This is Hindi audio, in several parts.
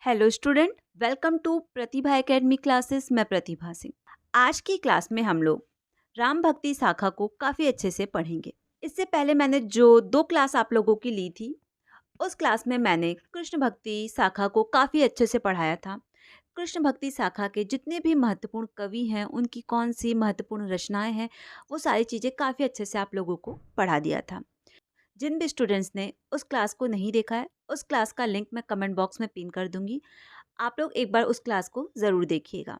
Hello student, welcome to Pratibha Academy classes. मैं प्रतिभा सिंह। आज की क्लास में हम लोग राम भक्ति शाखा को काफ़ी अच्छे से पढ़ेंगे। इससे पहले मैंने जो 2 क्लास आप लोगों की ली थी, उस क्लास में मैंने कृष्ण भक्ति शाखा को काफ़ी अच्छे से पढ़ाया था। कृष्ण भक्ति शाखा के जितने भी महत्वपूर्ण कवि हैं, उनकी कौन सी महत्वपूर्ण रचनाएं हैं, वो सारी चीज़ें काफ़ी अच्छे से आप लोगों को पढ़ा दिया था। जिन भी स्टूडेंट्स ने उस क्लास को नहीं देखा है, उस क्लास का लिंक मैं कमेंट बॉक्स में पिन कर दूंगी। आप लोग एक बार उस क्लास को ज़रूर देखिएगा।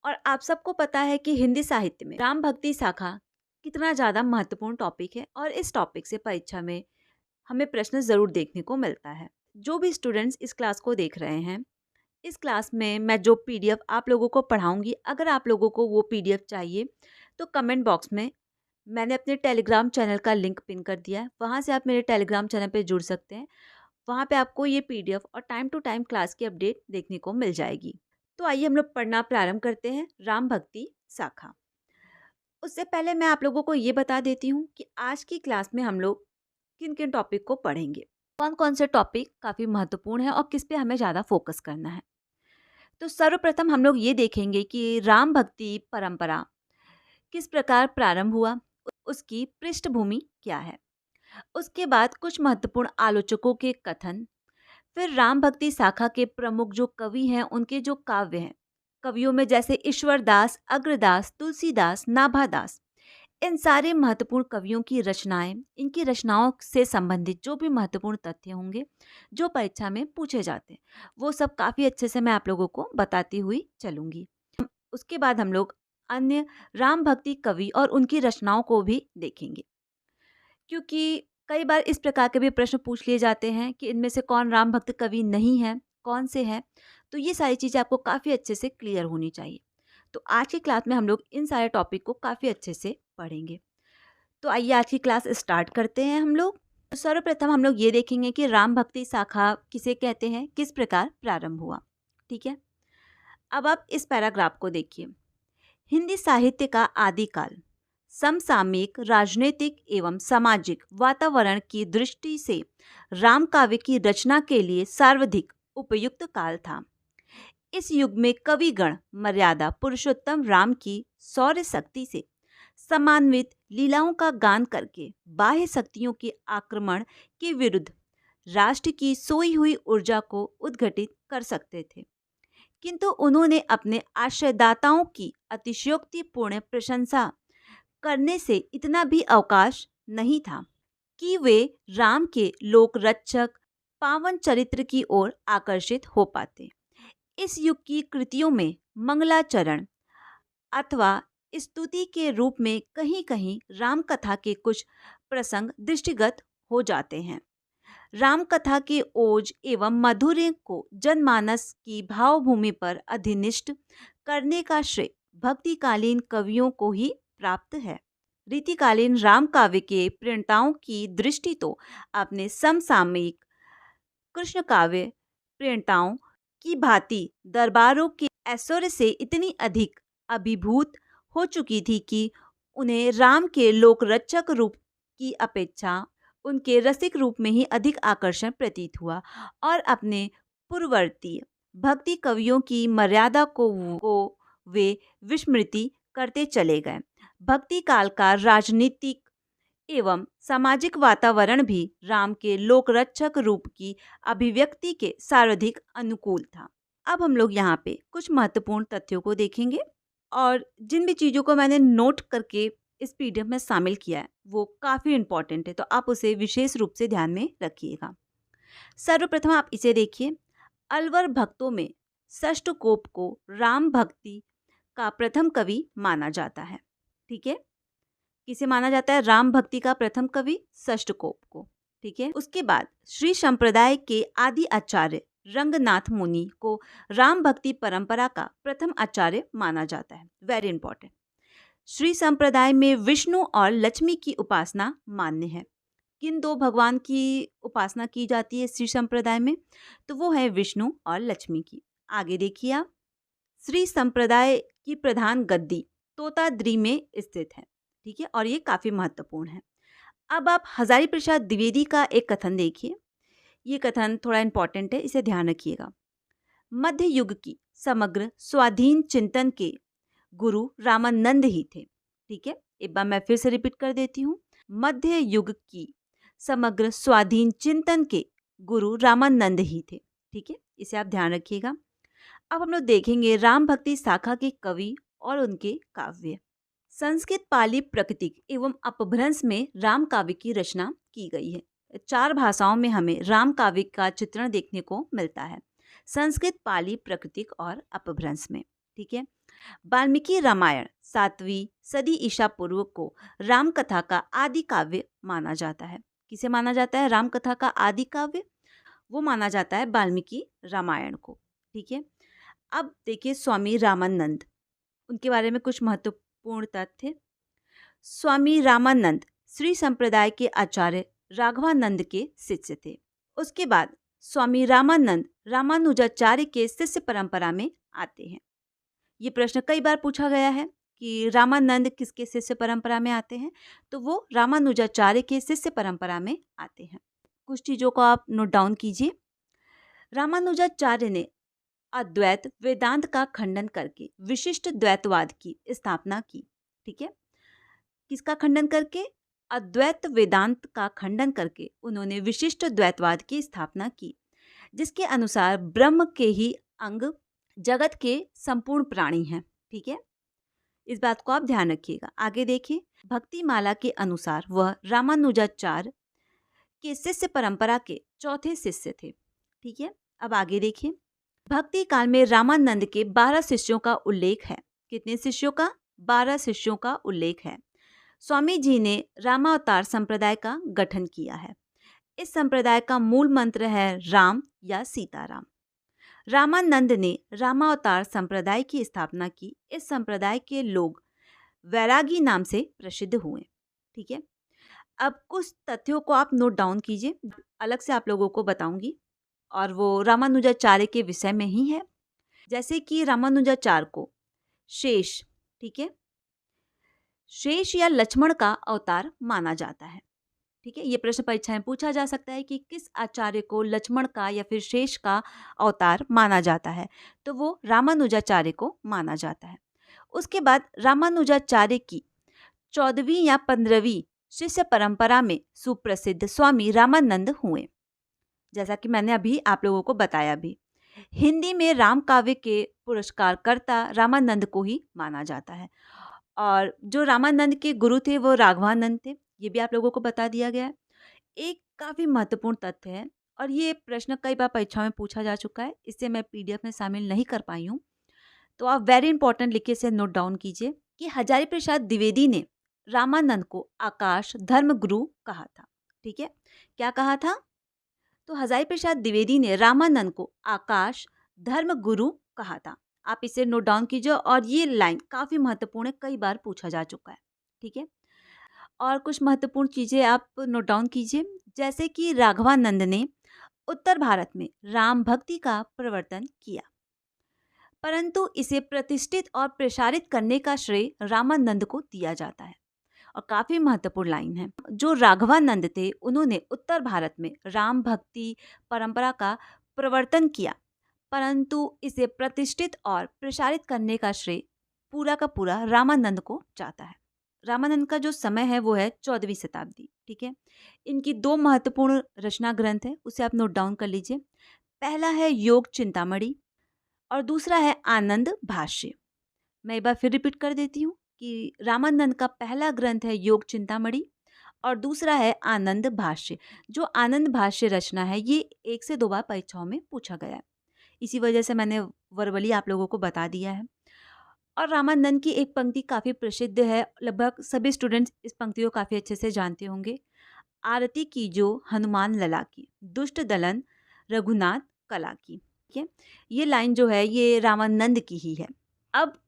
और आप सबको पता है कि हिंदी साहित्य में राम भक्ति शाखा कितना ज़्यादा महत्वपूर्ण टॉपिक है और इस टॉपिक से परीक्षा में हमें प्रश्न ज़रूर देखने को मिलता है। जो भी स्टूडेंट्स इस क्लास को देख रहे हैं, इस क्लास में मैं जो पीडीएफ आप लोगों को पढ़ाऊंगी, अगर आप लोगों को वो पीडीएफ चाहिए तो कमेंट बॉक्स में मैंने अपने टेलीग्राम चैनल का लिंक पिन कर दिया है। वहाँ से आप मेरे टेलीग्राम चैनल पे जुड़ सकते हैं। वहाँ पे आपको ये पीडीएफ और टाइम टू टाइम क्लास की अपडेट देखने को मिल जाएगी। तो आइए हम लोग पढ़ना प्रारंभ करते हैं राम भक्ति शाखा। उससे पहले मैं आप लोगों को ये बता देती हूँ कि आज की क्लास में हम लोग किन किन टॉपिक को पढ़ेंगे, कौन कौन से टॉपिक काफ़ी महत्वपूर्ण है और किस पे हमें ज़्यादा फोकस करना है। तो सर्वप्रथम हम लोग ये देखेंगे कि राम भक्ति परंपरा किस प्रकार प्रारंभ हुआ, उसकी पृष्ठभूमि क्या है। उसके बाद कुछ महत्वपूर्ण आलोचकों के कथन, फिर राम भक्ति शाखा के प्रमुख जो कवि हैं, उनके जो काव्य हैं, कवियों में जैसे ईश्वरदास, अग्रदास, तुलसीदास, नाभादास, इन सारे महत्वपूर्ण कवियों की रचनाएं, इनकी रचनाओं से संबंधित जो भी महत्वपूर्ण तथ्य होंगे जो परीक्षा में पूछे जाते हैं, वो सब काफ़ी अच्छे से मैं आप लोगों को बताती हुई चलूँगी। उसके बाद हम लोग अन्य राम भक्ति कवि और उनकी रचनाओं को भी देखेंगे, क्योंकि कई बार इस प्रकार के भी प्रश्न पूछ लिए जाते हैं कि इनमें से कौन राम भक्त कवि नहीं है, कौन से हैं। तो ये सारी चीज़ें आपको काफ़ी अच्छे से क्लियर होनी चाहिए। तो आज की क्लास में हम लोग इन सारे टॉपिक को काफ़ी अच्छे से पढ़ेंगे। तो आइए आज की क्लास स्टार्ट करते हैं हम लोग। तो सर्वप्रथम हम लोग ये देखेंगे कि राम भक्ति शाखा किसे कहते हैं, किस प्रकार प्रारंभ हुआ। ठीक है, अब आप इस पैराग्राफ को देखिए। हिंदी साहित्य का आदिकाल समसामयिक राजनीतिक एवं सामाजिक वातावरण की दृष्टि से राम काव्य की रचना के लिए सर्वाधिक उपयुक्त काल था। इस युग में कविगण मर्यादा पुरुषोत्तम राम की शौर्य शक्ति से समान्वित लीलाओं का गान करके बाह्य शक्तियों के आक्रमण के विरुद्ध राष्ट्र की सोई हुई ऊर्जा को उद्घटित कर सकते थे, किंतु उन्होंने अपने आश्रयदाताओं की अतिशयोक्तिपूर्ण प्रशंसा करने से इतना भी अवकाश नहीं था कि वे राम के लोक रक्षक पावन चरित्र की ओर आकर्षित हो पाते। इस युग की कृतियों में मंगलाचरण अथवा स्तुति के रूप में कहीं कहीं राम कथा के कुछ प्रसंग दृष्टिगत हो जाते हैं। राम कथा के ओज एवं माधुर्य को जनमानस की भावभूमि पर अधिनिष्ठ करने का श्रेय भक्तिकालीन कवियों को ही प्राप्त है। रीतिकालीन राम काव्य के प्रणेताओं की दृष्टि तो अपने समसामयिक कृष्ण काव्य प्रणेताओं की भांति दरबारों के ऐश्वर्य से इतनी अधिक अभिभूत हो चुकी थी कि उन्हें राम के लोक रक्षक रूप की अपेक्षा उनके रसिक रूप में ही अधिक आकर्षण प्रतीत हुआ और अपने पूर्ववर्ती भक्ति कवियों की मर्यादा को वे विस्मृति करते चले गए। भक्ति काल का राजनीतिक एवं सामाजिक वातावरण भी राम के लोकरक्षक रूप की अभिव्यक्ति के सर्वाधिक अनुकूल था। अब हम लोग यहाँ पे कुछ महत्वपूर्ण तथ्यों को देखेंगे और जिन भी चीज़ों को मैंने नोट करके इस पीडीएफ में शामिल किया है वो काफ़ी इम्पॉर्टेंट है, तो आप उसे विशेष रूप से ध्यान में रखिएगा। सर्वप्रथम आप इसे देखिए। अलवर भक्तों में षष्ठकोप को राम भक्ति का प्रथम कवि माना जाता है। ठीक है, किसे माना जाता है? राम भक्ति का प्रथम कवि षष्ठकोप को। ठीक है, उसके बाद श्री संप्रदाय के आदि आचार्य रंगनाथ मुनि को राम भक्ति परंपरा का प्रथम आचार्य माना जाता है। Very important. श्री संप्रदाय में विष्णु और लक्ष्मी की उपासना मान्य है। किन दो भगवान की उपासना की जाती है श्री संप्रदाय में? तो वो है विष्णु और लक्ष्मी की। आगे देखिए आप, श्री संप्रदाय की प्रधान गद्दी तोताद्री में स्थित है। ठीक है, और ये काफ़ी महत्वपूर्ण है। अब आप हजारी प्रसाद द्विवेदी का एक कथन देखिए। ये कथन थोड़ा इंपॉर्टेंट है, इसे ध्यान रखिएगा। मध्य युग की समग्र स्वाधीन चिंतन के गुरु रामानंद ही थे। ठीक है, एक बार मैं फिर से रिपीट कर देती हूँ। मध्य युग की समग्र स्वाधीन चिंतन के गुरु रामानंद ही थे। ठीक है, इसे आप ध्यान रखिएगा। अब हम लोग देखेंगे राम भक्ति शाखा के कवि और उनके काव्य। संस्कृत, पाली, प्राकृतिक एवं अपभ्रंश में राम काव्य की रचना की गई है। 4 भाषाओं में हमें राम काव्य का चित्रण देखने को मिलता है, संस्कृत, पाली, प्राकृतिक और अपभ्रंश में। ठीक है, वाल्मीकि रामायण 7वीं सदी ईसा पूर्व को राम कथा का आदि काव्य माना जाता है। किसे माना जाता है राम कथा का आदि काव्य? वो माना जाता है वाल्मीकि रामायण को। ठीक है, अब देखिए स्वामी रामानंद, उनके बारे में कुछ महत्वपूर्ण तथ्य। स्वामी रामानंद श्री संप्रदाय के आचार्य राघवानंद के शिष्य थे। उसके बाद स्वामी रामानंद रामानुजाचार्य के शिष्य परंपरा में आते हैं। ये प्रश्न कई बार पूछा गया है कि रामानंद किसके शिष्य परंपरा में आते हैं, तो वो रामानुजाचार्य के शिष्य परंपरा में आते हैं। कुछ चीज़ों को आप नोट डाउन कीजिए। रामानुजाचार्य ने अद्वैत वेदांत का खंडन करके विशिष्ट द्वैतवाद की स्थापना की। ठीक है, किसका खंडन करके? अद्वैत वेदांत का खंडन करके उन्होंने विशिष्ट द्वैतवाद की स्थापना की, जिसके अनुसार ब्रह्म के ही अंग जगत के संपूर्ण प्राणी हैं। ठीक है, इस बात को आप ध्यान रखिएगा। आगे देखिए, भक्ति माला के अनुसार वह रामानुजाचार्य के शिष्य परंपरा के चौथे शिष्य थे। ठीक है, अब आगे देखिए, भक्ति काल में रामानंद के 12 शिष्यों का उल्लेख है। कितने शिष्यों का? 12 शिष्यों का उल्लेख है। स्वामी जी ने रामावतार संप्रदाय का गठन किया है। इस संप्रदाय का मूल मंत्र है राम या सीताराम। रामानंद ने रामावतार संप्रदाय की स्थापना की। इस संप्रदाय के लोग वैरागी नाम से प्रसिद्ध हुए। ठीक है, अब कुछ तथ्यों को आप नोट डाउन कीजिए, अलग से आप लोगों को बताऊंगी, और वो रामानुजाचार्य के विषय में ही है। जैसे कि रामानुजाचार्य को शेष, ठीक है, शेष या लक्ष्मण का अवतार माना जाता है। ठीक है, ये प्रश्न परीक्षा में पूछा जा सकता है कि किस आचार्य को लक्ष्मण का या फिर शेष का अवतार माना जाता है, तो वो रामानुजाचार्य को माना जाता है। उसके बाद रामानुजाचार्य की 14वीं या 15वीं शिष्य परंपरा में सुप्रसिद्ध स्वामी रामानंद हुए। जैसा कि मैंने अभी आप लोगों को बताया भी, हिंदी में राम काव्य के पुरस्कारकर्ता रामानंद को ही माना जाता है। और जो रामानंद के गुरु थे वो राघवानंद थे, ये भी आप लोगों को बता दिया गया है। एक काफ़ी महत्वपूर्ण तथ्य है, और ये प्रश्न कई बार परीक्षा में पूछा जा चुका है, इससे मैं पीडीएफ में शामिल नहीं कर पाई हूँ, तो आप वेरी इंपॉर्टेंट लिखिए, से नोट डाउन कीजिए कि हजारी प्रसाद द्विवेदी ने रामानंद को आकाश धर्म गुरु कहा था। ठीक है, क्या कहा था? तो हजारी प्रसाद द्विवेदी ने रामानंद को आकाश धर्म गुरु कहा था। आप इसे नोट डाउन कीजिए, और ये लाइन काफ़ी महत्वपूर्ण है, कई बार पूछा जा चुका है। ठीक है, और कुछ महत्वपूर्ण चीज़ें आप नोट डाउन कीजिए, जैसे कि राघवानंद ने उत्तर भारत में राम भक्ति का प्रवर्तन किया, परंतु इसे प्रतिष्ठित और प्रसारित करने का श्रेय रामानंद को दिया जाता है। और काफ़ी महत्वपूर्ण लाइन है, जो राघवानंद थे उन्होंने उत्तर भारत में राम भक्ति परंपरा का प्रवर्तन किया, परंतु इसे प्रतिष्ठित और प्रसारित करने का श्रेय पूरा का पूरा रामानंद को जाता है। रामानंद का जो समय है वो है 14वीं शताब्दी। ठीक है, इनकी 2 महत्वपूर्ण रचना ग्रंथ है, उसे आप नोट डाउन कर लीजिए। पहला है योग चिंतामणि और दूसरा है आनंद भाष्य। मैं एक बार फिर रिपीट कर देती हूँ कि रामानंद का पहला ग्रंथ है योग चिंतामणि और दूसरा है आनंद भाष्य। जो आनंद भाष्य रचना है ये 1 से 2 बार परीक्षाओं में पूछा गया है, इसी वजह से मैंने वर्बली आप लोगों को बता दिया है। और रामानंद की एक पंक्ति काफ़ी प्रसिद्ध है, लगभग सभी स्टूडेंट्स इस पंक्ति को काफ़ी अच्छे से जानते होंगे। आरती की जो हनुमान लला की, दुष्ट दलन रघुनाथ कला की। ठीक है, ये लाइन जो है ये रामानंद की ही है। अब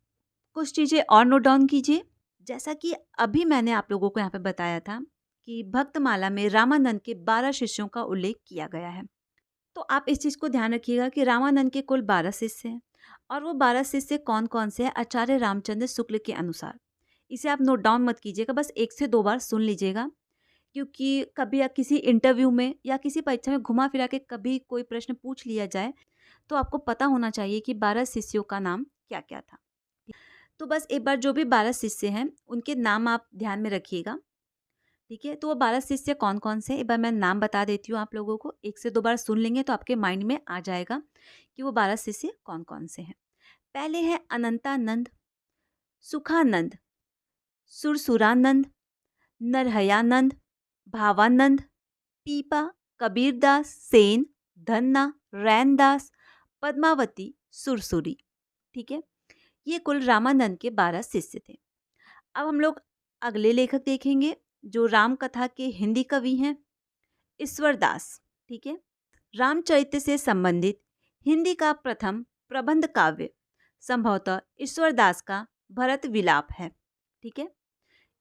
कुछ चीज़ें और नोट डाउन कीजिए, जैसा कि अभी मैंने आप लोगों को यहाँ पे बताया था कि भक्तमाला में रामानंद के 12 शिष्यों का उल्लेख किया गया है। तो आप इस चीज़ को ध्यान रखिएगा कि रामानंद के कुल 12 शिष्य हैं, और वो 12 शिष्य कौन कौन से हैं आचार्य रामचंद्र शुक्ल के अनुसार। इसे आप नोट डाउन मत कीजिएगा, बस 1 से 2 बार सुन लीजिएगा, क्योंकि कभी या किसी इंटरव्यू में या किसी परीक्षा में घुमा फिरा के कभी कोई प्रश्न पूछ लिया जाए, तो आपको पता होना चाहिए कि 12 शिष्यों का नाम क्या-क्या था। तो बस एक बार जो भी 12 शिष्य हैं, उनके नाम आप ध्यान में रखिएगा, ठीक है? तो वो 12 शिष्य कौन-कौन से हैं, एक बार मैं नाम बता देती हूँ आप लोगों को। 1 से 2 बार सुन लेंगे तो आपके माइंड में आ जाएगा कि वो 12 शिष्य कौन-कौन से हैं। पहले हैं अनंतानंद, सुखानंद, सुरसुरानंद, नरहयानंद, भावानंद, पीपा, कबीरदास, सेन, धन्ना, रैनदास, पद्मावती, सुरसुरी। ठीक है, ये कुल रामानंद के 12 शिष्य थे। अब हम लोग अगले लेखक देखेंगे जो राम कथा के हिंदी कवि हैं, ईश्वरदास। ठीक है, रामचरित्र से संबंधित हिंदी का प्रथम प्रबंध काव्य संभवतः ईश्वरदास का भरत विलाप है। ठीक है,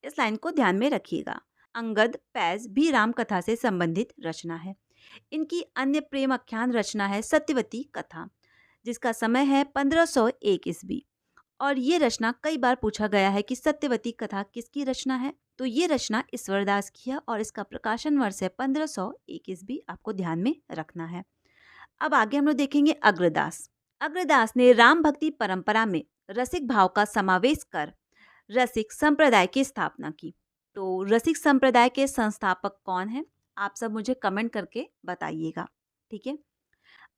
इस लाइन को ध्यान में रखिएगा। अंगद पैज भी राम कथा से संबंधित रचना है। इनकी अन्य प्रेम आख्यान रचना है सत्यवती कथा, जिसका समय है 1501 ईस्वी। और ये रचना कई बार पूछा गया है कि सत्यवती कथा किसकी रचना है, तो ये रचना ईश्वरदास की है और इसका प्रकाशन वर्ष है 1501 ईस्वी, आपको ध्यान में रखना है। अब आगे हम लोग देखेंगे अग्रदास। अग्रदास ने राम भक्ति परंपरा में रसिक भाव का समावेश कर रसिक संप्रदाय की स्थापना की। तो रसिक संप्रदाय के संस्थापक कौन हैं? आप सब मुझे कमेंट करके बताइएगा। ठीक है,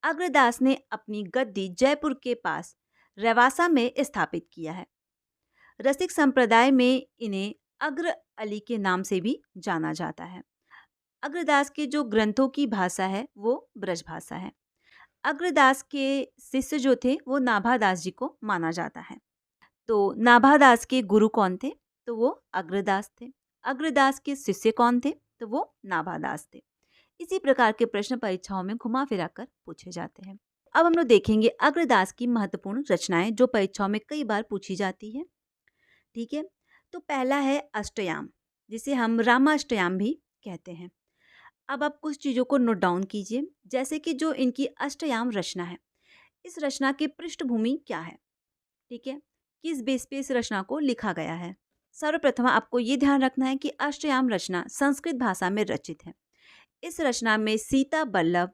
अग्रदास ने अपनी गद्दी जयपुर के पास रेवासा में स्थापित किया है। रसिक संप्रदाय में इन्हें अग्र अली के नाम से भी जाना जाता है। अग्रदास के जो ग्रंथों की भाषा है वो ब्रज भाषा है। अग्रदास के शिष्य जो थे वो नाभादास जी को माना जाता है। तो नाभादास के गुरु कौन थे? तो वो अग्रदास थे। अग्रदास के शिष्य कौन थे? तो वो नाभादास थे। इसी प्रकार के प्रश्न परीक्षाओं में घुमा फिरा कर पूछे जाते हैं। अब हम लोग देखेंगे अग्रदास की महत्वपूर्ण रचनाएं जो परीक्षाओं में कई बार पूछी जाती है। ठीक है, तो पहला है अष्टयाम, जिसे हम रामाष्टयाम भी कहते हैं। अब आप कुछ चीज़ों को नोट डाउन कीजिए, जैसे कि जो इनकी अष्टयाम रचना है, इस रचना की पृष्ठभूमि क्या है? ठीक है, किस बेस पे इस रचना को लिखा गया है? सर्वप्रथम आपको ये ध्यान रखना है कि अष्टयाम रचना संस्कृत भाषा में रचित है। इस रचना में सीता बल्लभ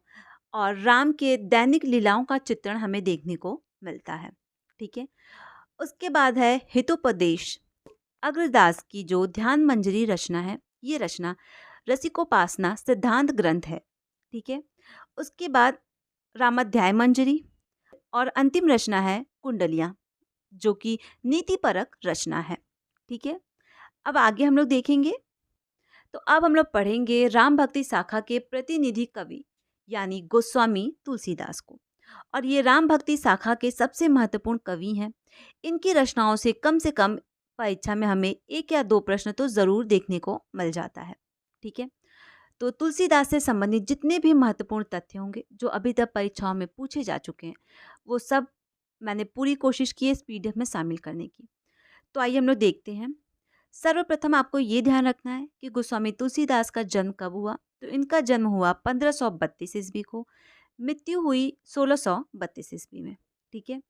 और राम के दैनिक लीलाओं का चित्रण हमें देखने को मिलता है। ठीक है, उसके बाद है हितोपदेश। अग्रदास की जो ध्यान मंजरी रचना है, ये रचना रसिकोपासना सिद्धांत ग्रंथ है। ठीक है, उसके बाद रामाध्याय मंजरी और अंतिम रचना है कुंडलियाँ, जो कि नीतिपरक रचना है। ठीक है, अब आगे हम लोग देखेंगे। तो अब हम लोग पढ़ेंगे राम भक्ति शाखा के प्रतिनिधि कवि यानी गोस्वामी तुलसीदास को। और ये राम भक्ति शाखा के सबसे महत्वपूर्ण कवि हैं। इनकी रचनाओं से कम परीक्षा में हमें 1 या 2 प्रश्न तो ज़रूर देखने को मिल जाता है। ठीक है, तो तुलसीदास से संबंधित जितने भी महत्वपूर्ण तथ्य होंगे जो अभी तक परीक्षाओं में पूछे जा चुके हैं, वो सब मैंने पूरी कोशिश की है इस पीडीएफ में शामिल करने की। तो आइए हम लोग देखते हैं। सर्वप्रथम आपको ये ध्यान रखना है कि गोस्वामी तुलसीदास का जन्म कब हुआ। तो इनका जन्म हुआ 1532 ईस्वी को, मृत्यु हुई 1632 ईस्वी में। ठीक है,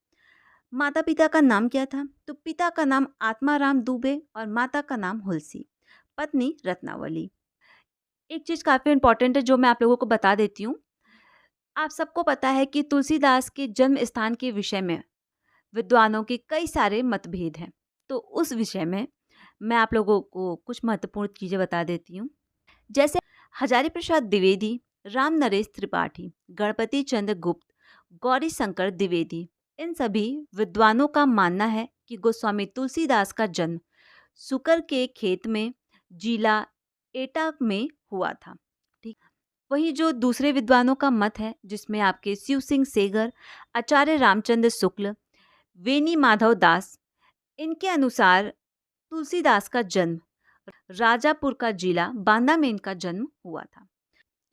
माता पिता का नाम क्या था? तो पिता का नाम आत्माराम दुबे और माता का नाम हुलसी, पत्नी रत्नावली। एक चीज़ काफ़ी इंपॉर्टेंट है जो मैं आप लोगों को बता देती हूँ। आप सबको पता है कि तुलसीदास के जन्म स्थान के विषय में विद्वानों के कई सारे मतभेद हैं। तो उस विषय में मैं आप लोगों को कुछ महत्वपूर्ण चीज़ें बता देती हूँ। जैसे हजारी प्रसाद द्विवेदी, राम नरेश त्रिपाठी, गणपति चंद्र गुप्त, गौरी शंकर द्विवेदी, इन सभी विद्वानों का मानना है कि गोस्वामी तुलसीदास का जन्म सुकर के खेत में जिला एटा में हुआ था। ठीक, वहीं जो दूसरे विद्वानों का मत है जिसमें आपके शिव सिंह सेगर, आचार्य रामचंद्र शुक्ल, वेनी माधव दास, इनके अनुसार तुलसीदास का जन्म राजापुर का जिला बांदा में इनका जन्म हुआ था।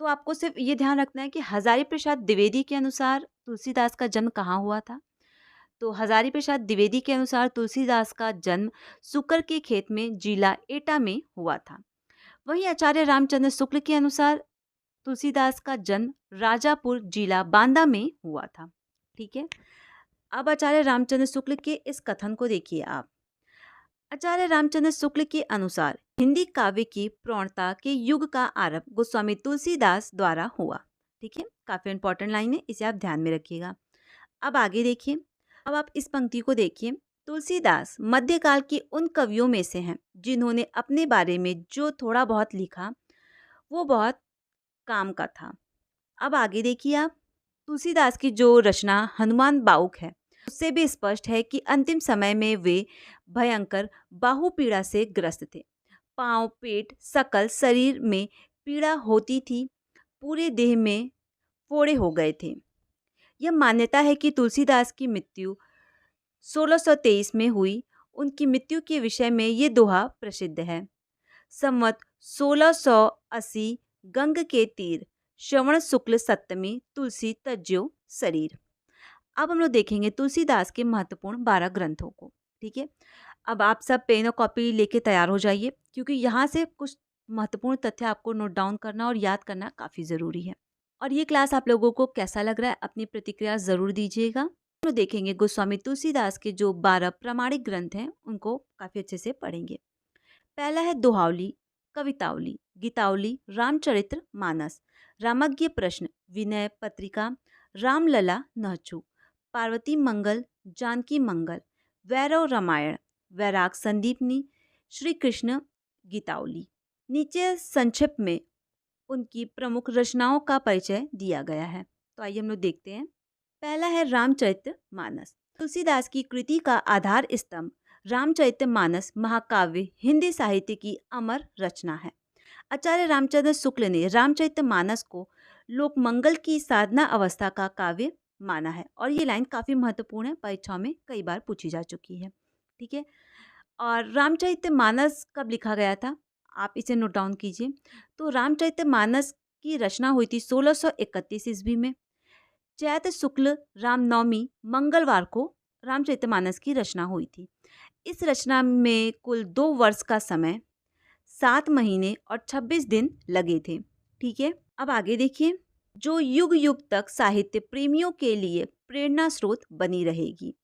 तो आपको सिर्फ ये ध्यान रखना है कि हजारी प्रसाद द्विवेदी के अनुसार तुलसीदास का जन्म कहाँ हुआ था। तो हजारी प्रसाद द्विवेदी के अनुसार तुलसीदास का जन्म सुकर के खेत में जिला एटा में हुआ था। वहीं आचार्य रामचंद्र शुक्ल के अनुसार तुलसीदास का जन्म राजापुर जिला बांदा में हुआ था। ठीक है, अब आचार्य रामचंद्र शुक्ल के इस कथन को देखिए आप। आचार्य रामचंद्र शुक्ल के अनुसार हिंदी काव्य की प्रौढ़ता के युग का आरंभ गोस्वामी तुलसीदास द्वारा हुआ। ठीक है, काफी इंपॉर्टेंट लाइन है, इसे आप ध्यान में रखिएगा। अब आगे देखिए, अब आप इस पंक्ति को देखिए। तुलसीदास मध्यकाल के उन कवियों में से हैं जिन्होंने अपने बारे में जो थोड़ा बहुत लिखा वो बहुत काम का था। अब आगे देखिए आप, तुलसीदास की जो रचना हनुमान बाउक है उससे भी स्पष्ट है कि अंतिम समय में वे भयंकर बाहुपीड़ा से ग्रस्त थे। पाँव, पेट, सकल शरीर में पीड़ा होती थी, पूरे देह में फोड़े हो गए थे। यह मान्यता है कि तुलसीदास की मृत्यु 1623 में हुई। उनकी मृत्यु के विषय में ये दोहा प्रसिद्ध है। संवत 1680 गंग के तीर, श्रवण शुक्ल सप्तमी, तुलसी तज्यो शरीर। अब हम लोग देखेंगे तुलसीदास के महत्वपूर्ण 12 ग्रंथों को। ठीक है, अब आप सब पेन और कॉपी लेके तैयार हो जाइए, क्योंकि यहाँ से कुछ महत्वपूर्ण तथ्य आपको नोट डाउन करना और याद करना काफ़ी ज़रूरी है। और ये क्लास आप लोगों को कैसा लग रहा है, अपनी प्रतिक्रिया ज़रूर दीजिएगा। हम लोग देखेंगे गोस्वामी तुलसीदास के जो 12 प्रामाणिक ग्रंथ हैं उनको काफ़ी अच्छे से पढ़ेंगे। पहला है दोहावली, कवितावली, गीतावली, रामचरित्र मानस, रामज्ञ प्रश्न, विनय पत्रिका, रामलला नहचू, पार्वती मंगल, जानकी मंगल, वैरव रामायण, वैराग संदीपनी, श्री कृष्ण गीतावली। नीचे संक्षिप्त में उनकी प्रमुख रचनाओं का परिचय दिया गया है। तो आइए हम लोग देखते हैं। पहला है रामचरित्र मानस। तुलसीदास की कृति का आधार स्तंभ रामचरित्र मानस महाकाव्य हिंदी साहित्य की अमर रचना है। आचार्य रामचंद्र शुक्ल ने रामचरित्र मानस को लोकमंगल की साधना अवस्था का काव्य माना है, और ये लाइन काफ़ी महत्वपूर्ण है, परीक्षाओं में कई बार पूछी जा चुकी है। ठीक है, और रामचरित्र मानस कब लिखा गया था, आप इसे नोट डाउन कीजिए। तो रामचरित्र मानस की रचना हुई थी 1631 ईस्वी में। चैत्र शुक्ल रामनवमी मंगलवार को रामचरितमानस की रचना हुई थी। इस रचना में कुल 2 वर्ष का समय, 7 महीने और 26 दिन लगे थे। ठीक है, अब आगे देखिए, जो युग युग तक साहित्य प्रेमियों के लिए प्रेरणा स्रोत बनी रहेगी।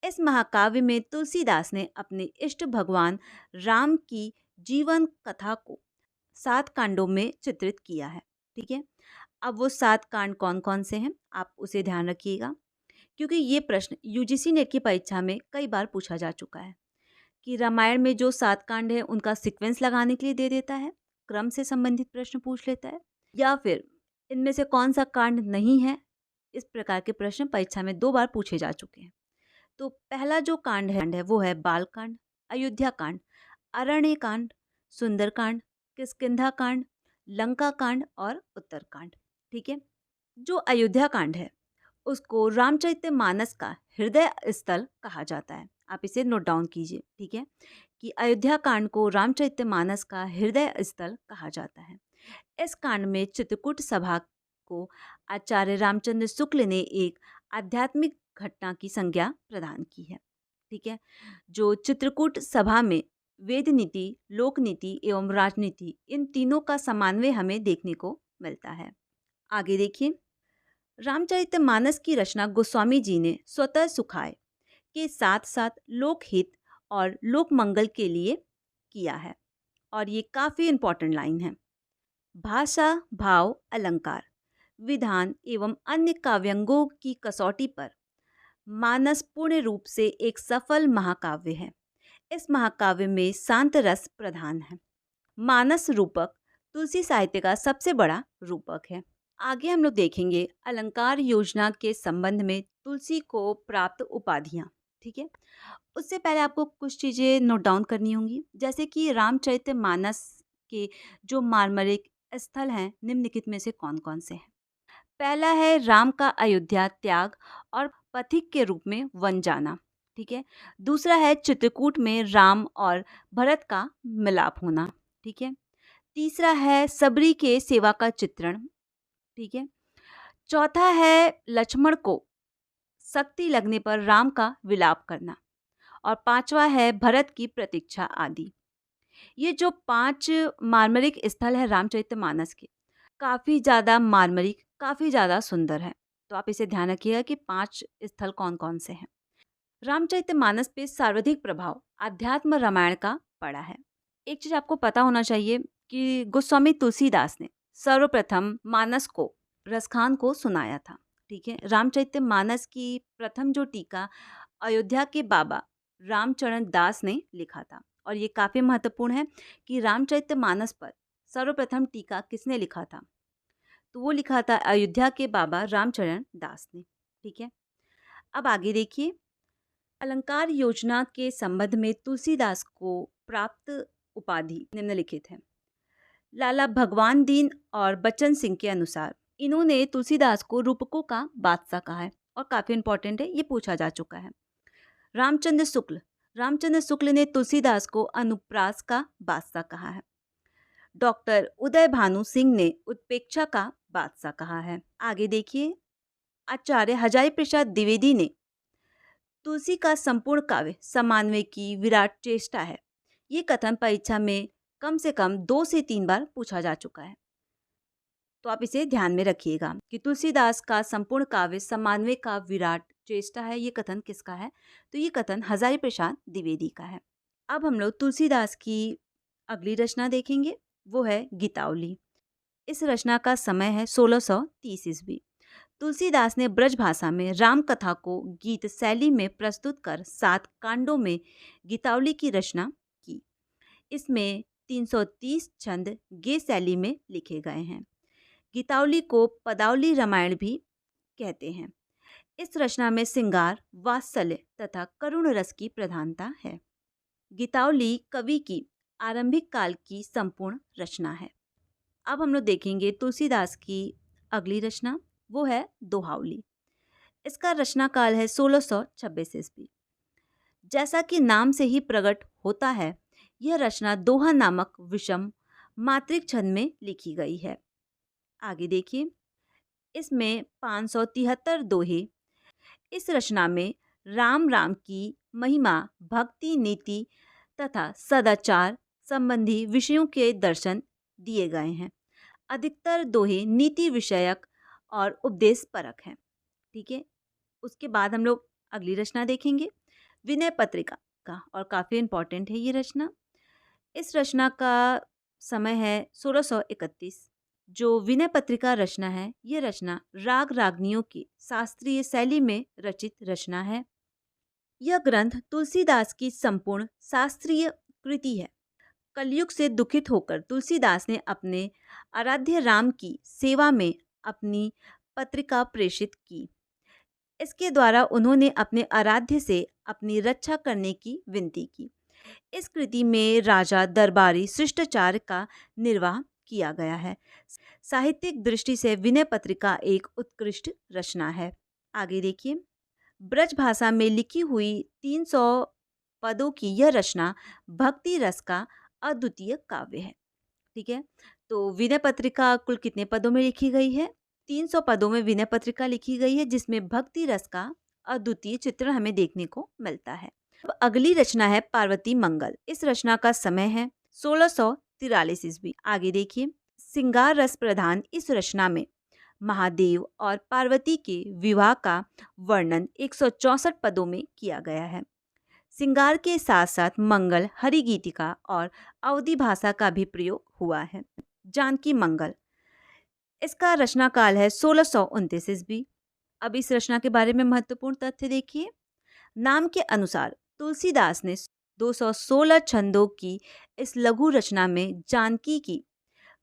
इस महाकाव्य में तुलसीदास ने अपने इष्ट भगवान राम की जीवन कथा को 7 कांडों में चित्रित किया है। ठीक है, अब वो 7 कांड कौन कौन से हैं, आप उसे ध्यान रखिएगा, क्योंकि ये प्रश्न यूजीसी नेट की परीक्षा में कई बार पूछा जा चुका है कि रामायण में जो 7 कांड है उनका सीक्वेंस लगाने के लिए दे देता है, क्रम से संबंधित प्रश्न पूछ लेता है, या फिर इनमें से कौन सा कांड नहीं है। इस प्रकार के प्रश्न परीक्षा में 2 बार पूछे जा चुके हैं। तो पहला जो कांड है वो है बाल कांड, अयोध्या कांड, अरण्य कांड, सुंदर कांड, किष्किंधा कांड, लंका कांड और उत्तर कांड। ठीक है, जो अयोध्या कांड है उसको रामचरितमानस का हृदय स्थल कहा जाता है। आप इसे नोट डाउन कीजिए। ठीक है, कि अयोध्या कांड को रामचरितमानस का हृदय स्थल कहा जाता है। इस कांड में चित्रकूट सभा को आचार्य रामचंद्र शुक्ल ने एक आध्यात्मिक घटना की संज्ञा प्रदान की है। ठीक है, जो चित्रकूट सभा में वेद नीति, लोक नीति एवं राजनीति, इन तीनों का समन्वय हमें देखने को मिलता है। आगे देखिए, रामचरितमानस की रचना गोस्वामी जी ने स्वतः सुखाए के साथ साथ लोकहित और लोक मंगल के लिए किया है, और ये काफ़ी इम्पॉर्टेंट लाइन है। भाषा, भाव, अलंकार, विधान एवं अन्य काव्यांगों की कसौटी पर मानस पूर्ण रूप से एक सफल महाकाव्य है। इस महाकाव्य में शांत रस प्रधान है। मानस रूपक तुलसी साहित्य का सबसे बड़ा रूपक है। आगे हम लोग देखेंगे अलंकार योजना के संबंध में तुलसी को प्राप्त उपाधियाँ। ठीक है, उससे पहले आपको कुछ चीज़ें नोट डाउन करनी होंगी, जैसे कि रामचरितमानस के जो मार्मिक स्थल हैं निम्नलिखित में से कौन कौन से हैं। पहला है राम का अयोध्या त्याग और पथिक के रूप में वन जाना। ठीक है, दूसरा है चित्रकूट में राम और भरत का मिलाप होना। ठीक है, तीसरा है सबरी के सेवा का चित्रण। ठीक है, चौथा है लक्ष्मण को शक्ति लगने पर राम का विलाप करना, और पांचवा है भरत की प्रतीक्षा आदि। ये जो 5 मार्मिक स्थल है रामचरितमानस के, काफ़ी ज़्यादा मार्मिक, काफ़ी ज़्यादा सुंदर है। तो आप इसे ध्यान रखिएगा कि 5 स्थल कौन कौन से हैं। रामचरितमानस पे सर्वाधिक प्रभाव अध्यात्म रामायण का पढ़ा है। एक चीज आपको पता होना चाहिए कि गोस्वामी तुलसीदास ने सर्वप्रथम मानस को रसखान को सुनाया था। ठीक है, रामचरित मानस की प्रथम जो टीका अयोध्या के बाबा रामचरण दास ने लिखा था। और ये काफी महत्वपूर्ण है कि रामचरित मानस पर सर्वप्रथम टीका किसने लिखा था, तो वो लिखा था अयोध्या के बाबा रामचरण दास ने। ठीक है, अब आगे देखिए, अलंकार योजना के संबंध में तुलसीदास को प्राप्त उपाधि निम्नलिखित है। लाला भगवान दीन और बच्चन सिंह के अनुसार इन्होंने तुलसीदास को रूपकों का बादशाह कहा है, और काफी इंपॉर्टेंट है, ये पूछा जा चुका है। रामचंद्र शुक्ल ने तुलसीदास को अनुप्रास का बादशाह कहा है। डॉक्टर उदय भानु सिंह ने उत्पेक्षा का बादशाह कहा है। आगे देखिए, आचार्य हजारी प्रसाद द्विवेदी ने तुलसी का संपूर्ण काव्य समान्वय की विराट चेष्टा है। ये कथन परीक्षा में कम से कम 2 से 3 बार पूछा जा चुका है, तो आप इसे ध्यान में रखिएगा कि तुलसीदास का संपूर्ण काव्य समान्वय का विराट चेष्टा है। ये कथन किसका है, तो ये कथन हजारी प्रसाद द्विवेदी का है। अब हम लोग तुलसीदास की अगली रचना देखेंगे, वो है गीतावली। इस रचना का समय है 1630 ईस्वी। तुलसीदास ने ब्रज भाषा में राम कथा को गीत शैली में प्रस्तुत कर 7 कांडों में गीतावली की रचना की। इसमें 330 छंद गे शैली में लिखे गए हैं। गीतावली को पदावली रामायण भी कहते हैं। इस रचना में श्रृंगार, वात्सल्य तथा करुण रस की प्रधानता है। गीतावली कवि की आरंभिक काल की संपूर्ण रचना है। अब हम लोग देखेंगे तुलसीदास की अगली रचना, वो है दोहावली। इसका रचना काल है 1626 ईस्वी। जैसा कि नाम से ही प्रकट होता है, यह रचना दोहा नामक विषम मात्रिक छंद में लिखी गई है। आगे देखिए, इसमें 573 दोहे। इस रचना में राम राम की महिमा, भक्ति, नीति तथा सदाचार संबंधी विषयों के दर्शन दिए गए हैं। अधिकतर दोहे नीति विषयक और उपदेश परक हैं। ठीक है, उसके बाद हम लोग अगली रचना देखेंगे, विनय पत्रिका का, और काफ़ी इम्पॉर्टेंट है ये रचना। इस रचना का समय है 1631। जो विनय पत्रिका रचना है, ये रचना राग रागनियों की शास्त्रीय शैली में रचित रचना है। यह ग्रंथ तुलसीदास की संपूर्ण शास्त्रीय कृति है। कलयुग से दुखित होकर तुलसीदास ने अपने आराध्य राम की सेवा में अपनी पत्रिका प्रेषित की। इसके द्वारा उन्होंने अपने आराध्य से अपनी रक्षा करने की विनती की। इस कृति में राजा दरबारी शिष्टाचार का निर्वाह किया गया है। साहित्यिक दृष्टि से विनय पत्रिका एक उत्कृष्ट रचना है। आगे देखिए, ब्रज भाषा में लिखी हुई 300 पदों की यह रचना भक्ति रस का अद्वितीय काव्य है। ठीक है, तो विनय पत्रिका कुल कितने पदों में लिखी गई है? 300 पदों में विनय पत्रिका लिखी गई है, जिसमें भक्ति रस का अद्वितीय चित्रण हमें देखने को मिलता है। अब अगली रचना है पार्वती मंगल। इस रचना का समय है 1643 ईस्वी। आगे देखिए, श्रृंगार रस प्रधान इस रचना में महादेव और पार्वती के विवाह का वर्णन 164 पदों में किया गया है। श्रृंगार के साथ साथ मंगल, हरिगीतिका और अवधी भाषा का भी प्रयोग हुआ है। जानकी मंगल, इसका रचना काल है 1629 ईस्वी। अब इस रचना के बारे में महत्वपूर्ण तथ्य देखिए। नाम के अनुसार तुलसीदास ने 216 छंदों की इस लघु रचना में जानकी की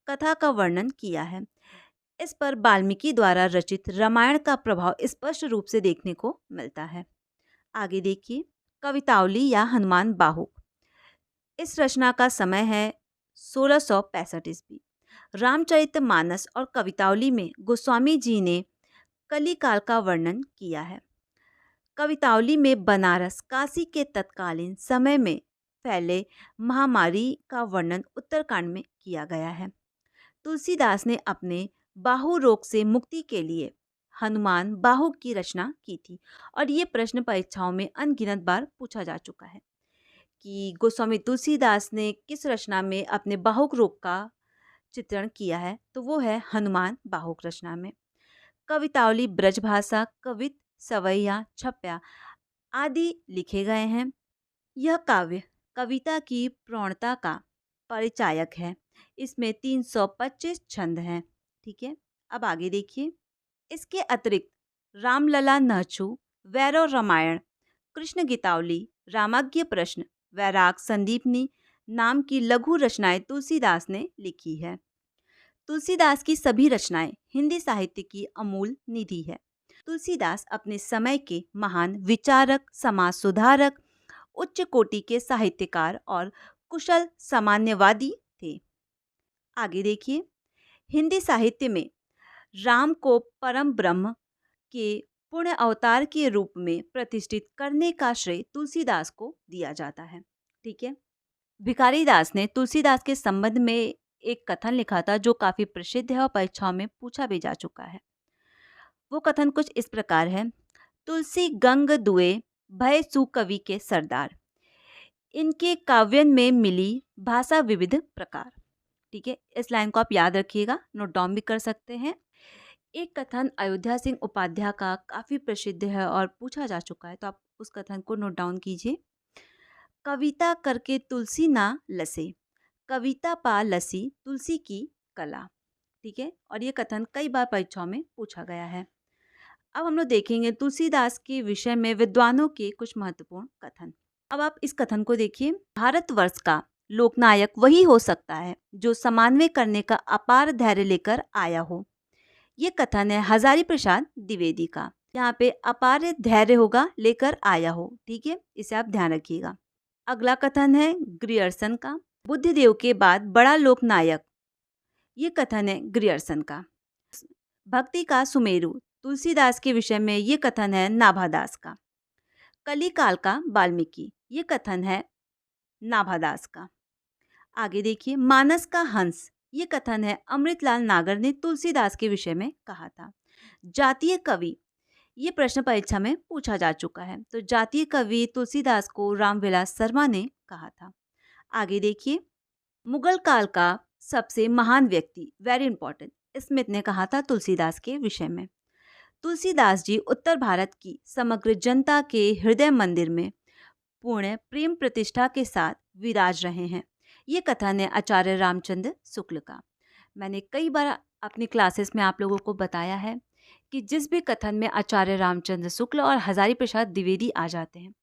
कथा का वर्णन किया है। इस पर वाल्मीकि द्वारा रचित रामायण का प्रभाव स्पष्ट रूप से देखने को मिलता है। आगे देखिए, कवितावली या हनुमान बाहुक। इस रचना का समय है 1665 ईस्वी। रामचरितमानस और कवितावली में गोस्वामी जी ने कली काल का वर्णन किया है। कवितावली में बनारस, काशी के तत्कालीन समय में फैले महामारी का वर्णन उत्तरकांड में किया गया है। तुलसीदास ने अपने बाहु रोग से मुक्ति के लिए हनुमान बाहुक की रचना की थी, और ये प्रश्न परीक्षाओं में अनगिनत बार पूछा जा चुका है कि गोस्वामी तुलसीदास ने किस रचना में अपने बाहुक रोग का चित्रण किया है, तो वो है हनुमान बाहुक रचना में। कवितावली ब्रजभाषा, कवित, सवैया, छप्या आदि लिखे गए हैं। यह काव्य कविता की प्रौढ़ता का परिचायक है। इसमें 325 छंद हैं। ठीक है, अब आगे देखिए। इसके अतिरिक्त रामलला नहचु, वैरव रामायण, कृष्ण गीतावली, रामाज्ञ प्रश्न, वैराग संदीपनी नाम की लघु रचनाएं तुलसीदास ने लिखी है। तुलसीदास की सभी रचनाएं हिंदी साहित्य की अमूल निधि है। तुलसीदास अपने समय के महान विचारक, समाज सुधारक, उच्च कोटि के साहित्यकार और कुशल सामान्यवादी थे। आगे देखिए। हिंदी साहित्य में राम को परम ब्रह्म के पुण्य अवतार के रूप में प्रतिष्ठित करने का श्रेय तुलसीदास को दिया जाता है। ठीक है, भिखारी दास ने तुलसीदास के संबंध में एक कथन लिखा था जो काफी प्रसिद्ध है और परीक्षाओं में पूछा भी जा चुका है। वो कथन कुछ इस प्रकार है। तुलसी गंग दुए भय सुकवि के सरदार, इनके काव्यन में मिली भाषा विविध प्रकार। ठीक है, इस लाइन को आप याद रखिएगा, नोट डाउन भी कर सकते हैं। एक कथन अयोध्या सिंह उपाध्याय का काफी प्रसिद्ध है और पूछा जा चुका है, तो आप उस कथन को नोट डाउन कीजिए। कविता करके तुलसी ना लसे, कविता पा लसी तुलसी की कला। ठीक है, और ये कथन कई बार परीक्षाओं में पूछा गया है। अब हम लोग देखेंगे तुलसीदास के विषय में विद्वानों के कुछ महत्वपूर्ण कथन। अब आप इस कथन को देखिए। भारतवर्ष का लोकनायक वही हो सकता है जो समन्वय करने का अपार धैर्य लेकर आया हो। ये कथन है हजारी प्रसाद द्विवेदी का। यहाँ पे अपार धैर्य होगा लेकर आया हो। ठीक है, इसे आप ध्यान रखिएगा। अगला कथन है ग्रियर्सन का। बुद्धिदेव के बाद बड़ा लोकनायक, ये कथन है ग्रियर्सन का। भक्ति का सुमेरु, तुलसीदास के विषय में ये कथन है नाभादास का। कलिकाल का वाल्मीकि, ये कथन है नाभादास का। आगे देखिए। मानस का हंस, ये कथन है अमृतलाल नागर ने तुलसीदास के विषय में कहा था। जातीय कवि, ये प्रश्न परीक्षा में पूछा जा चुका है, तो जातीय कवि तुलसीदास को रामविलास शर्मा ने कहा था। आगे देखिए। मुगल काल का सबसे महान व्यक्ति, वेरी इंपॉर्टेंट, स्मिथ ने कहा था तुलसीदास के विषय में। तुलसीदास जी उत्तर भारत की समग्र जनता के हृदय मंदिर में पूर्ण प्रेम प्रतिष्ठा के साथ विराज रहे हैं। ये कथन है आचार्य रामचंद्र शुक्ल का। मैंने कई बार अपनी क्लासेस में आप लोगों को बताया है कि जिस भी कथन में आचार्य रामचंद्र शुक्ल और हजारी प्रसाद द्विवेदी आ जाते हैं,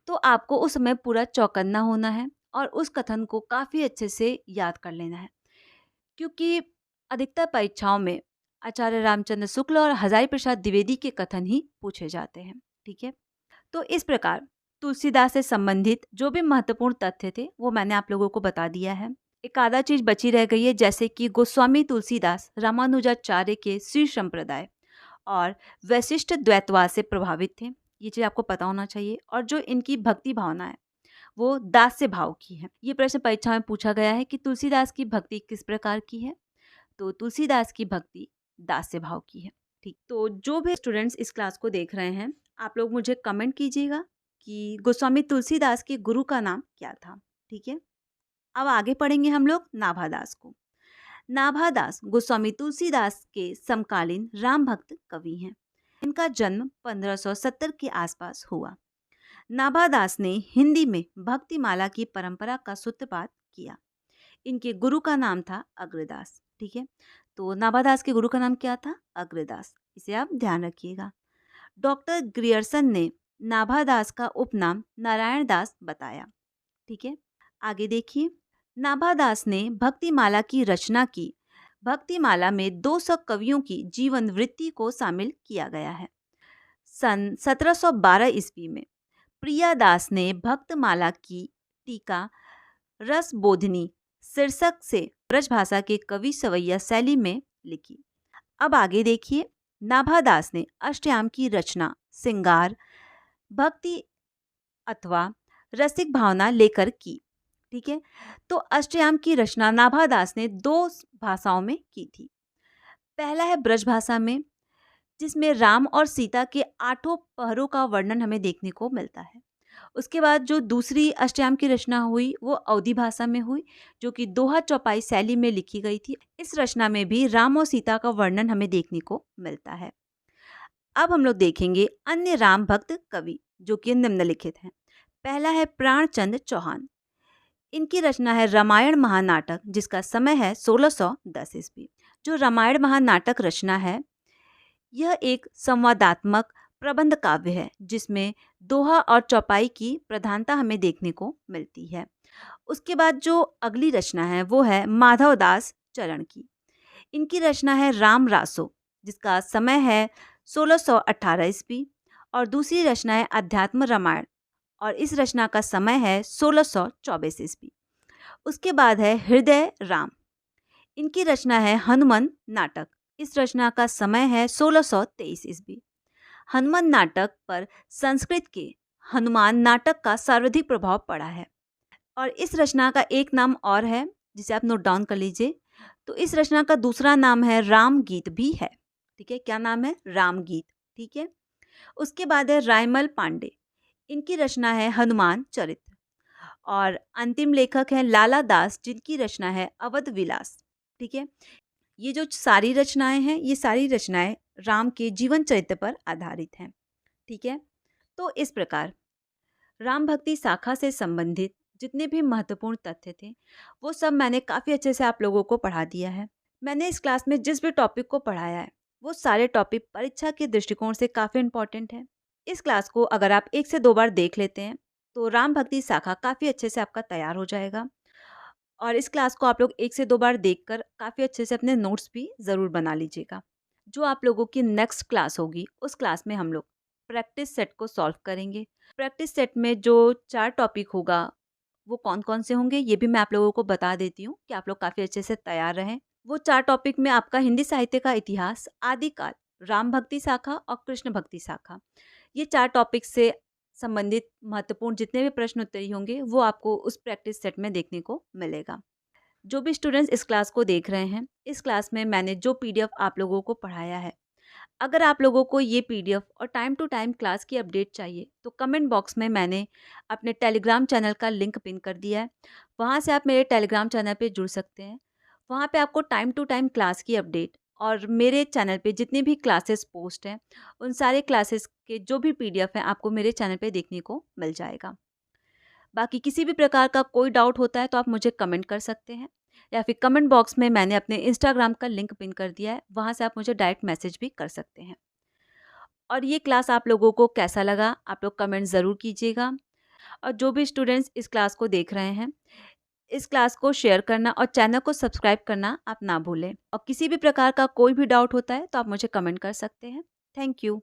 तो आपको उस समय पूरा चौकन्ना होना है और उस कथन को काफ़ी अच्छे से याद कर लेना है, क्योंकि अधिकतर परीक्षाओं में आचार्य रामचंद्र शुक्ल और हजारी प्रसाद द्विवेदी के कथन ही पूछे जाते हैं। ठीक है, तो इस प्रकार तुलसीदास से संबंधित जो भी महत्वपूर्ण तथ्य थे वो मैंने आप लोगों को बता दिया है। एक आधा चीज बची रह गई है, जैसे कि गोस्वामी तुलसीदास रामानुजाचार्य के श्री संप्रदाय और वैशिष्ट द्वैतवाद से प्रभावित थे। ये चीज आपको पता होना चाहिए। और जो इनकी भक्ति भावना है वो दास्य भाव की है। ये प्रश्न परीक्षा में पूछा गया है कि तुलसीदास की भक्ति किस प्रकार की है, तो तुलसीदास की भक्ति दास्य भाव की है। ठीक, तो जो भी स्टूडेंट्स इस क्लास को देख रहे हैं, आप लोग मुझे कमेंट कीजिएगा कि गोस्वामी तुलसीदास के गुरु का नाम क्या था। ठीक है, अब आगे पढ़ेंगे हम लोग नाभादास को। नाभादास गोस्वामी तुलसीदास के समकालीन राम भक्त कवि हैं। इनका जन्म 1570 के आसपास हुआ। नाभादास ने हिंदी में भक्तिमाला की परंपरा का सूत्रपात किया। इनके गुरु का नाम था अग्रदास। ठीक है, तो नाभादास के गुरु का नाम क्या था? अग्रदास। इसे आप ध्यान रखिएगा। डॉक्टर ग्रियर्सन ने नाभादास का उपनाम नारायण दास बताया। ठीक है, आगे देखिए। नाभादास ने भक्तिमाला की रचना की। भक्तिमाला में 200 कवियों की जीवन वृत्ति को शामिल किया गया है। सन 1712 ईस्वी में प्रियादास ने भक्तमाला की टीका रसबोधिनी शीर्षक से ब्रजभाषा के कवि सवैया शैली में लिखी। अब आगे देखिए। नाभादास ने अष्टयाम की रचना श्रृंगार, भक्ति अथवा रसिक भावना लेकर की। ठीक है, तो अष्टयाम की रचना नाभादास ने 2 भाषाओं में की थी। पहला है ब्रजभाषा में, जिसमें राम और सीता के 8 पहरों का वर्णन हमें देखने को मिलता है। उसके बाद जो दूसरी अष्टयाम की रचना हुई वो अवधी भाषा में हुई, जो कि दोहा चौपाई शैली में लिखी गई थी। इस रचना में भी राम और सीता का वर्णन हमें देखने को मिलता है। अब हम लोग देखेंगे अन्य राम भक्त कवि जो कि निम्नलिखित हैं। पहला है प्राणचंद चौहान। इनकी रचना है रामायण महानाटक, जिसका समय है 1610 ईस्वी। जो रामायण महानाटक रचना है, यह एक संवादात्मक प्रबंध काव्य है जिसमें दोहा और चौपाई की प्रधानता हमें देखने को मिलती है। उसके बाद जो अगली रचना है वो है माधवदास चरण की। इनकी रचना है राम रासो, जिसका समय है 1618 ईस्वी। और दूसरी रचना है अध्यात्म रामायण, और इस रचना का समय है 1624 ईस्वी। उसके बाद है हृदय राम। इनकी रचना है हनुमान नाटक। इस रचना का समय है 1623 ईस्वी। हनुमान नाटक पर संस्कृत के हनुमान नाटक का सर्वाधिक प्रभाव पड़ा है। और इस रचना का एक नाम और है जिसे आप नोट डाउन कर लीजिए। तो इस रचना का दूसरा नाम है राम गीत भी है। ठीक है, क्या नाम है? राम गीत। ठीक है। उसके बाद है रायमल पांडे। इनकी रचना है हनुमान चरित्र। और अंतिम लेखक है लाला दास, जिनकी रचना है अवध विलास। ठीक है। ये जो सारी रचनाएं हैं, ये सारी रचनाएं राम के जीवन चरित्र पर आधारित हैं। ठीक है। तो इस प्रकार राम भक्ति शाखा से संबंधित जितने भी महत्वपूर्ण तथ्य थे वो सब मैंने काफ़ी अच्छे से आप लोगों को पढ़ा दिया है। मैंने इस क्लास में जिस भी टॉपिक को पढ़ाया है वो सारे टॉपिक परीक्षा के दृष्टिकोण से काफ़ी इम्पॉर्टेंट है। इस क्लास को अगर आप 1 से 2 बार देख लेते हैं तो राम भक्ति शाखा काफ़ी अच्छे से आपका तैयार हो जाएगा। और इस क्लास को आप लोग 1 से 2 बार देखकर काफ़ी अच्छे से अपने नोट्स भी ज़रूर बना लीजिएगा। जो आप लोगों की नेक्स्ट क्लास होगी उस क्लास में हम लोग प्रैक्टिस सेट को सॉल्व करेंगे। प्रैक्टिस सेट में जो 4 टॉपिक होगा वो कौन-कौन से होंगे ये भी मैं आप लोगों को बता देती हूँ कि आप लोग काफ़ी अच्छे से तैयार रहें। वो 4 टॉपिक में आपका हिंदी साहित्य का इतिहास, आदिकाल, राम भक्ति शाखा और कृष्ण भक्ति शाखा, ये 4 टॉपिक से संबंधित महत्वपूर्ण जितने भी प्रश्न उत्तरी होंगे वो आपको उस प्रैक्टिस सेट में देखने को मिलेगा। जो भी स्टूडेंट्स इस क्लास को देख रहे हैं, इस क्लास में मैंने जो पीडीएफ आप लोगों को पढ़ाया है, अगर आप लोगों को ये पीडीएफ और टाइम टू टाइम क्लास की अपडेट चाहिए तो कमेंट बॉक्स में मैंने अपने टेलीग्राम चैनल का लिंक पिन कर दिया है। वहाँ से आप मेरे टेलीग्राम चैनल पे जुड़ सकते हैं। वहाँ पे आपको टाइम टू टाइम क्लास की अपडेट और मेरे चैनल पे जितने भी क्लासेस पोस्ट हैं उन सारे क्लासेस के जो भी पीडीएफ हैं आपको मेरे चैनल पे देखने को मिल जाएगा। बाकी किसी भी प्रकार का कोई डाउट होता है तो आप मुझे कमेंट कर सकते हैं, या फिर कमेंट बॉक्स में मैंने अपने इंस्टाग्राम का लिंक पिन कर दिया है, वहाँ से आप मुझे डायरेक्ट मैसेज भी कर सकते हैं। और ये क्लास आप लोगों को कैसा लगा आप लोग कमेंट ज़रूर कीजिएगा। और जो भी स्टूडेंट्स इस क्लास को देख रहे हैं, इस क्लास को शेयर करना और चैनल को सब्सक्राइब करना आप ना भूलें। और किसी भी प्रकार का कोई भी डाउट होता है तो आप मुझे कमेंट कर सकते हैं। Thank you.